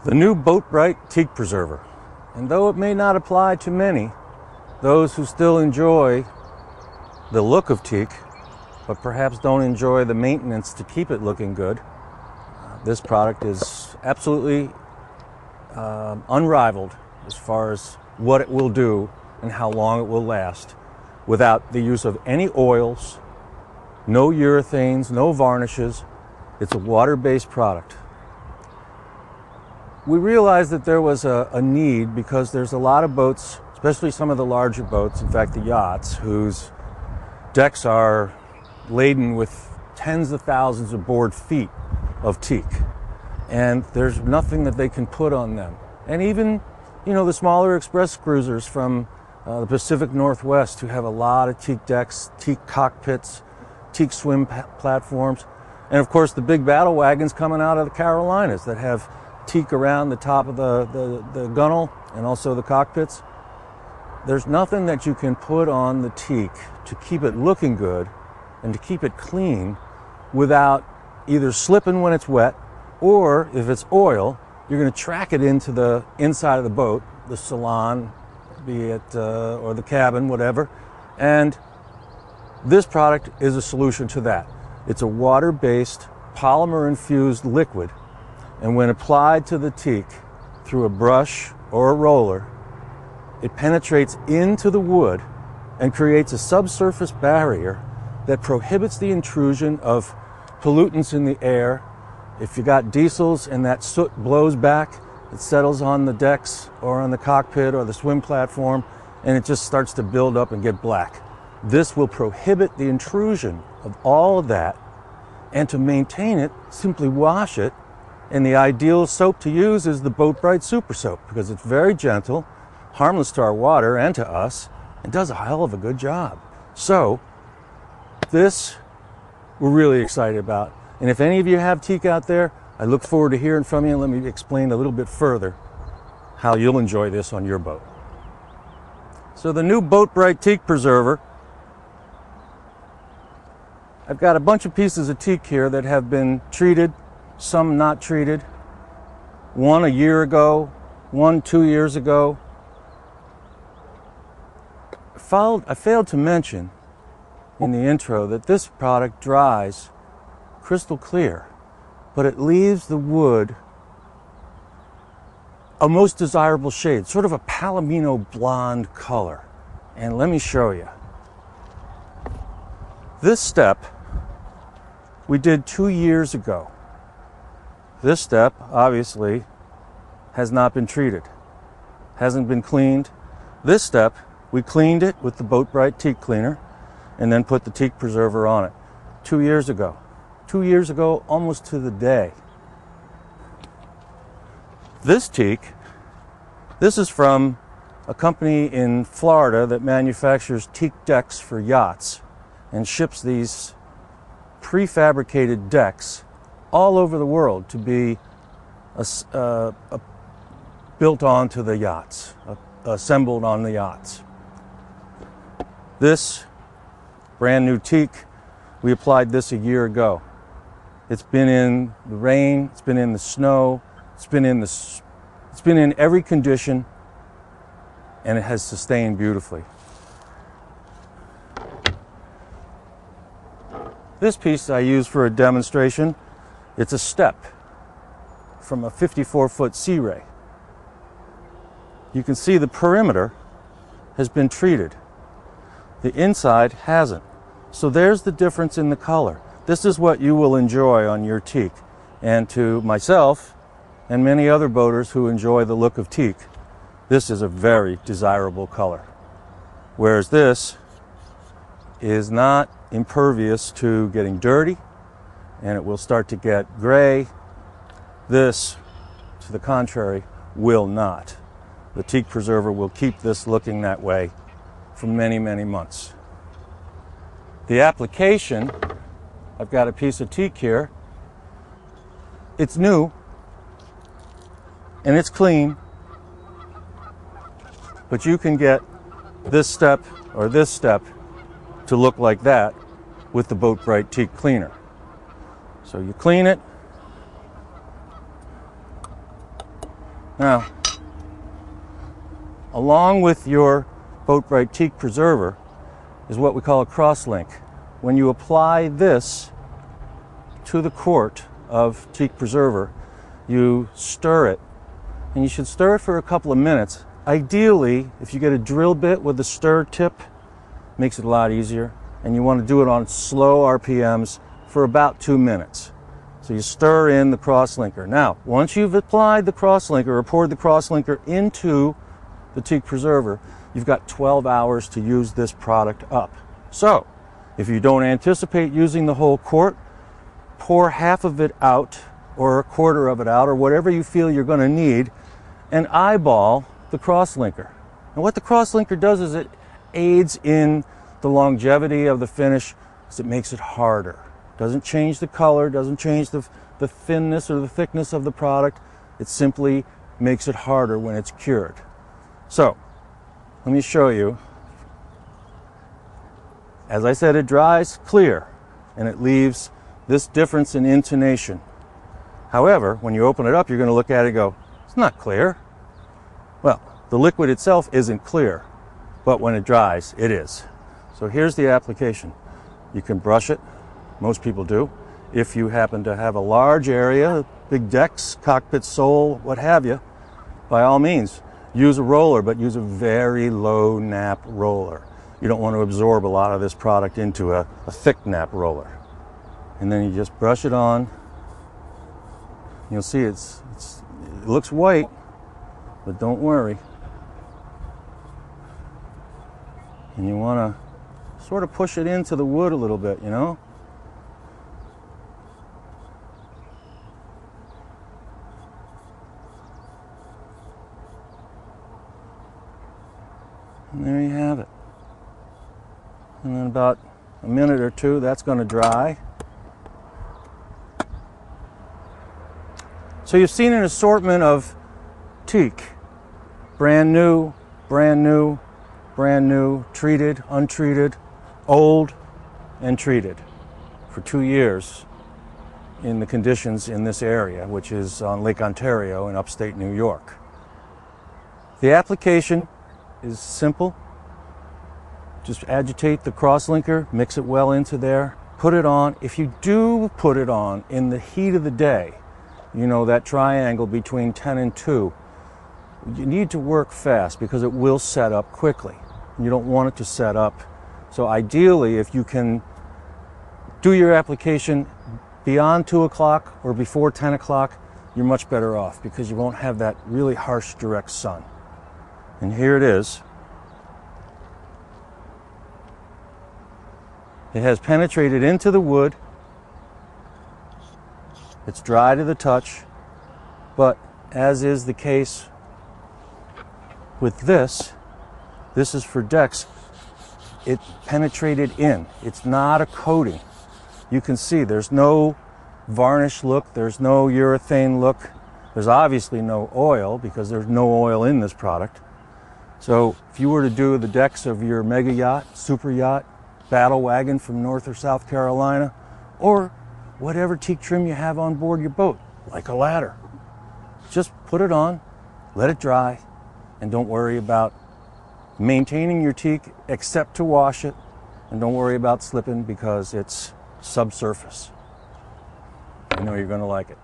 The new Brite Teak preserver. And though it may not apply to many, those who still enjoy the look of teak, but perhaps don't enjoy the maintenance to keep it looking good, this product is absolutely unrivaled as far as what it will do and how long it will last without the use of any oils, no urethanes, no varnishes. It's a water-based product. We realized that there was a need because there's a lot of boats, especially some of the larger boats, in fact the yachts, whose decks are laden with tens of thousands of board feet of teak. And there's nothing that they can put on them. And even, the smaller express cruisers from the Pacific Northwest who have a lot of teak decks, teak cockpits, teak swim platforms, and of course the big battle wagons coming out of the Carolinas that have teak around the top of the gunnel and also the cockpits. There's nothing that you can put on the teak to keep it looking good and to keep it clean without either slipping when it's wet, or if it's oil, you're going to track it into the inside of the boat, the salon, be it, or the cabin, whatever. And this product is a solution to that. It's a water-based, polymer-infused liquid, and when applied to the teak through a brush or a roller, it penetrates into the wood and creates a subsurface barrier that prohibits the intrusion of pollutants in the air. If you got diesels and that soot blows back, it settles on the decks or on the cockpit or the swim platform, and it just starts to build up and get black. This will prohibit the intrusion of all of that, and to maintain it, simply wash it. And the ideal soap to use is the Brite Super Soap because it's very gentle, harmless to our water and to us, and does a hell of a good job. So this we're really excited about. And if any of you have teak out there, I look forward to hearing from you, and let me explain a little bit further how you'll enjoy this on your boat. So the new Brite Teak preserver, I've got a bunch of pieces of teak here that have been treated, some not treated. One a year ago, one 2 years ago. I failed to mention in the intro that this product dries crystal clear, but it leaves the wood a most desirable shade, sort of a palomino blonde color. And let me show you. This step we did 2 years ago. This step, obviously, has not been treated, hasn't been cleaned. This step, we cleaned it with the Brite Teak Cleaner and then put the teak preserver on it 2 years ago. 2 years ago, almost to the day. This teak, this is from a company in Florida that manufactures teak decks for yachts and ships these prefabricated decks all over the world to be built onto the yachts, assembled on the yachts. This brand new teak, we applied this a year ago. It's been in the rain, it's been in the snow, it's been in every condition, and it has sustained beautifully. This piece I use for a demonstration. It's a step from a 54-foot Sea Ray. You can see the perimeter has been treated. The inside hasn't. So there's the difference in the color. This is what you will enjoy on your teak. And to myself and many other boaters who enjoy the look of teak, this is a very desirable color. Whereas this is not impervious to getting dirty, and it will start to get gray. This, to the contrary, will not. The teak preserver will keep this looking that way for many, many months. The application, I've got a piece of teak here. It's new, and it's clean, but you can get this step or this step to look like that with the Brite Teak Cleaner. So you clean it, Now, along with your Brite Teak preserver is what we call a cross-link. When you apply this to the quart of teak preserver, you stir it, and you should stir it for a couple of minutes. Ideally, if you get a drill bit with the stir tip, makes it a lot easier, and you want to do it on slow RPMs for about 2 minutes. So you stir in the crosslinker. Now, once you've applied the crosslinker or poured the crosslinker into the teak preserver, you've got 12 hours to use this product up. So, if you don't anticipate using the whole quart, pour half of it out or a quarter of it out or whatever you feel you're going to need and eyeball the crosslinker. And what the crosslinker does is it aids in the longevity of the finish because it makes it harder. Doesn't change the color, doesn't change the thinness or the thickness of the product. It simply makes it harder when it's cured. So, let me show you. As I said, it dries clear and it leaves this difference in intonation. However, when you open it up, you're going to look at it and go, it's not clear. Well, the liquid itself isn't clear, but when it dries, it is. So here's the application. You can brush it. Most people do. If you happen to have a large area, big decks, cockpit sole, what have you, by all means, use a roller, but use a very low nap roller. You don't want to absorb a lot of this product into a thick nap roller. And then you just brush it on. You'll see it looks white, but don't worry. And you want to sort of push it into the wood a little bit, you know? And there you have it. And then about a minute or two, that's going to dry. So you've seen an assortment of teak. Brand new, brand new, brand new, treated, untreated, old, and treated for 2 years in the conditions in this area, which is on Lake Ontario in upstate New York. The application is simple. Just agitate the crosslinker, mix it well into there, put it on. If you do put it on in the heat of the day, you know, that triangle between 10 and 2, you need to work fast because it will set up quickly. You don't want it to set up. So ideally, if you can do your application beyond 2 o'clock or before 10 o'clock, you're much better off because you won't have that really harsh direct sun. And here it is. It has penetrated into the wood. It's dry to the touch, but as is the case with this is for decks. It penetrated in. It's not a coating. You can see there's no varnish look, there's no urethane look. There's obviously no oil because there's no oil in this product. So if you were to do the decks of your mega yacht, super yacht, battle wagon from North or South Carolina, or whatever teak trim you have on board your boat, like a ladder, just put it on, let it dry, and don't worry about maintaining your teak except to wash it, and don't worry about slipping because it's subsurface. I know you're going to like it.